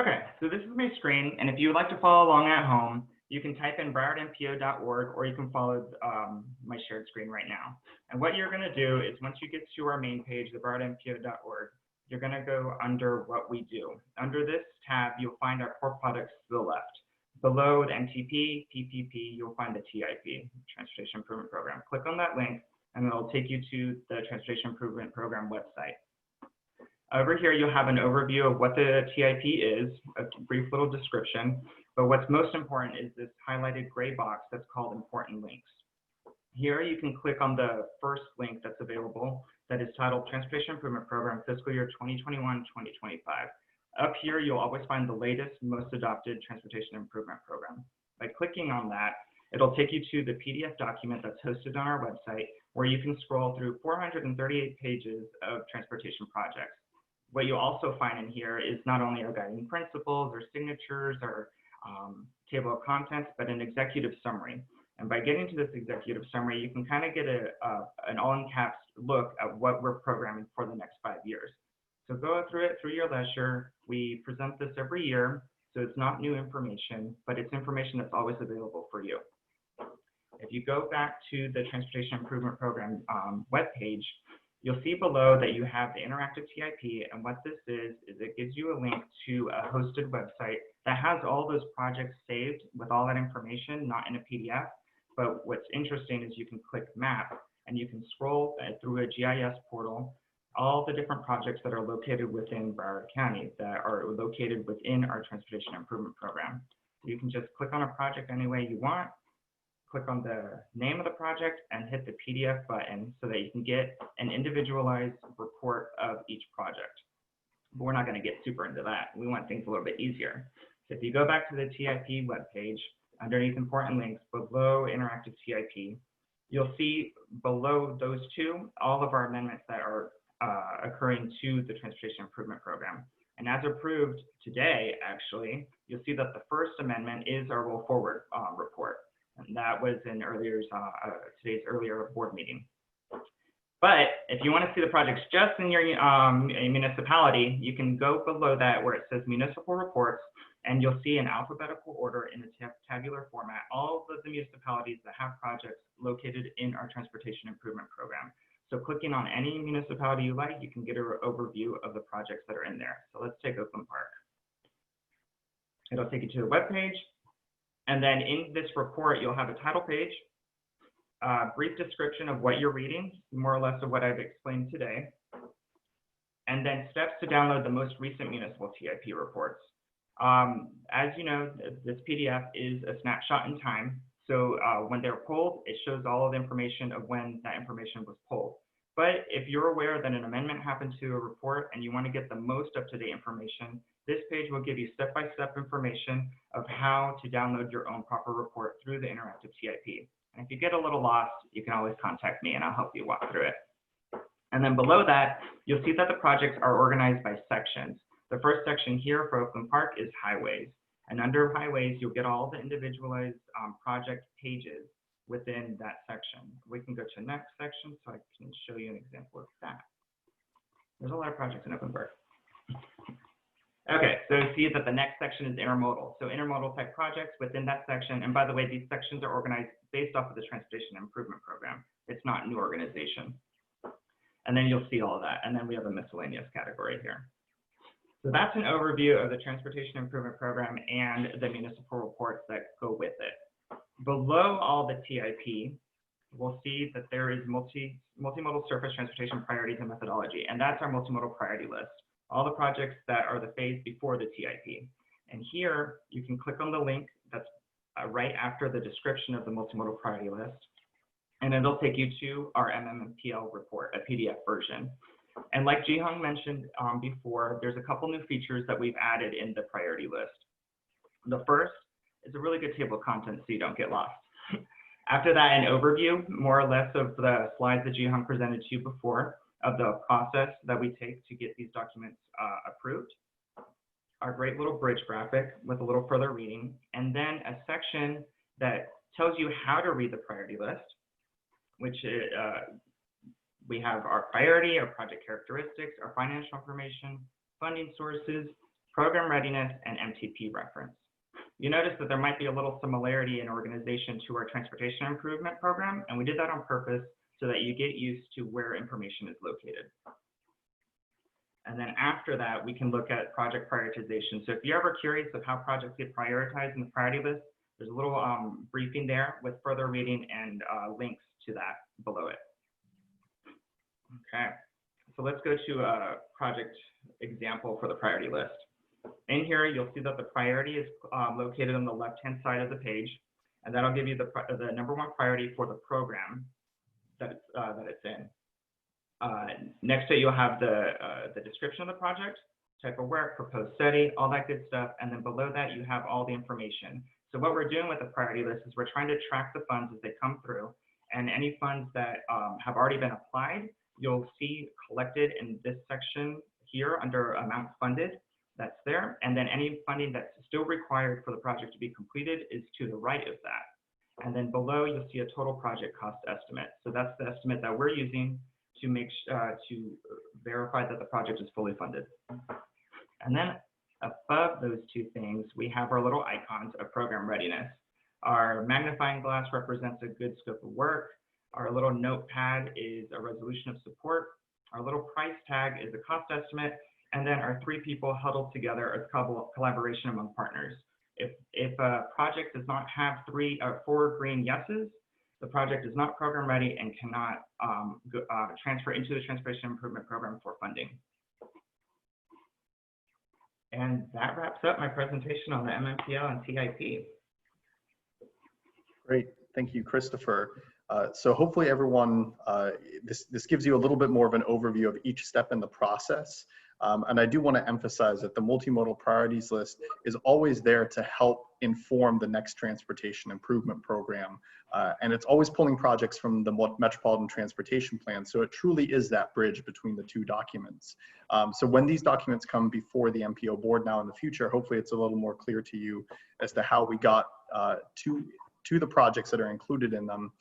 Okay, so this is my screen, and if you would like to follow along at home, you can type in browardnpo.org, or you can follow my shared screen right now. And what you're going to do is once you get to our main page, the browardnpo.org, you're going to go under what we do. Under this tab, you'll find our core products to the left. Below the MTP, PPP, you'll find the TIP, Transportation Improvement Program. Click on that link, and it'll take you to the Transportation Improvement Program website. Over here, you'll have an overview of what the TIP is, a brief little description, but what's most important is this highlighted gray box that's called Important Links. Here, you can click on the first link that's available that is titled Transportation Improvement Program Fiscal Year 2021-2025. Up here, you'll always find the latest, most adopted Transportation Improvement Program. By clicking on that, it'll take you to the PDF document that's hosted on our website, where you can scroll through 438 pages of transportation projects. What you'll also find in here is not only our guiding principles or signatures or table of contents, but an executive summary. And by getting to this executive summary, you can kind of get an all-in-caps look at what we're programming for the next 5 years. So go through it through your leisure. We present this every year, so it's not new information, but it's information that's always available for you. If you go back to the Transportation Improvement Program webpage, you'll see below that you have the interactive TIP, and what this is it gives you a link to a hosted website that has all those projects saved with all that information, not in a PDF. But what's interesting is you can click Map, and you can scroll through a GIS portal, all the different projects that are located within Broward County that are located within our Transportation Improvement Program. So you can just click on a project any way you want, click on the name of the project, and hit the PDF button so that you can get an individualized report of each project. But we're not going to get super into that. We want things a little bit easier. So if you go back to the TIP webpage, underneath Important Links, below Interactive TIP, you'll see below those two all of our amendments that are occurring to the Transportation Improvement Program. And as approved today, actually, you'll see that the first amendment is our Roll Forward report. And that was in today's earlier board meeting. But if you want to see the projects just in your municipality, you can go below that where it says Municipal Reports, and you'll see in alphabetical order in the tabular format all of the municipalities that have projects located in our Transportation Improvement Program. So clicking on any municipality you like, you can get an overview of the projects that are in there. So let's take Oakland Park. It'll take you to the webpage. And then in this report, you'll have a title page, a brief description of what you're reading, more or less of what I've explained today, and then steps to download the most recent municipal TIP reports. As you know, this PDF is a snapshot in time. So when they're pulled, it shows all of the information of when that information was pulled. But if you're aware that an amendment happened to a report and you want to get the most up-to-date information, this page will give you step-by-step information of how to download your own proper report through the interactive TIP. And if you get a little lost, you can always contact me and I'll help you walk through it. And then below that, you'll see that the projects are organized by sections. The first section here for Oakland Park is highways. And under highways, you'll get all the individualized project pages within that section. We can go to the next section so I can show you an example of that. There's a lot of projects in Oakland Park. Okay, so you see that the next section is intermodal. So intermodal type projects within that section. And by the way, these sections are organized based off of the Transportation Improvement Program. It's not new organization. And then you'll see all of that. And then we have a miscellaneous category here. So that's an overview of the Transportation Improvement Program and the municipal reports that go with it. Below all the TIP, we'll see that there is multimodal surface transportation priorities and methodology. And that's our multimodal priority list. All the projects that are the phase before the TIP. And here, you can click on the link that's right after the description of the multimodal priority list, and it'll take you to our MMPL report, a PDF version. And like Ji-Hung mentioned before, there's a couple new features that we've added in the priority list. The first is a really good table of contents so you don't get lost. After that, an overview, more or less, of the slides that Ji-Hung presented to you before, of the process that we take to get these documents approved, our great little bridge graphic with a little further reading, and then a section that tells you how to read the priority list, which we have our priority, our project characteristics, our financial information, funding sources, program readiness, and MTP reference. You notice that there might be a little similarity in organization to our transportation improvement program, and we did that on purpose so that you get used to where information is located. And then after that, we can look at project prioritization. So if you're ever curious of how projects get prioritized in the priority list, there's a little briefing there with further reading and links to that below it. Okay, so let's go to a project example for the priority list. In here, you'll see that the priority is located on the left-hand side of the page, and that'll give you the #1 priority for the program that it's in. Next to it, you'll have the description of the project, type of work, proposed study, all that good stuff, and then below that, you have all the information. So what we're doing with the priority list is we're trying to track the funds as they come through, and any funds that have already been applied, you'll see collected in this section here under amount funded. That's there, and then any funding that's still required for the project to be completed is to the right of that. And then below, you'll see a total project cost estimate. So that's the estimate that we're using to make to verify that the project is fully funded. And then above those two things, we have our little icons of program readiness. Our magnifying glass represents a good scope of work. Our little notepad is a resolution of support. Our little price tag is a cost estimate. And then our 3 people huddled together is collaboration among partners. If a project does not have 3 or 4 green yeses, the project is not program ready and cannot transfer into the Transportation Improvement Program for funding. And that wraps up my presentation on the MMPL and TIP. Great, thank you, Christopher. So hopefully everyone, this gives you a little bit more of an overview of each step in the process. And I do want to emphasize that the multimodal priorities list is always there to help inform the next transportation improvement program. And it's always pulling projects from the Metropolitan Transportation Plan. So it truly is that bridge between the 2 documents. So when these documents come before the MPO board now in the future, hopefully it's a little more clear to you as to how we got to the projects that are included in them,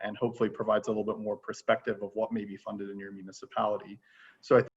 and hopefully provides a little bit more perspective of what may be funded in your municipality. So I